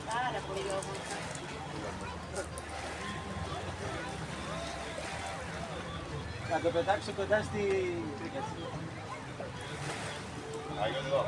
Πάρα πολύ όμορφα. Θα το πετάξω κοντά στη φρικατσία. Άγιο εδώ.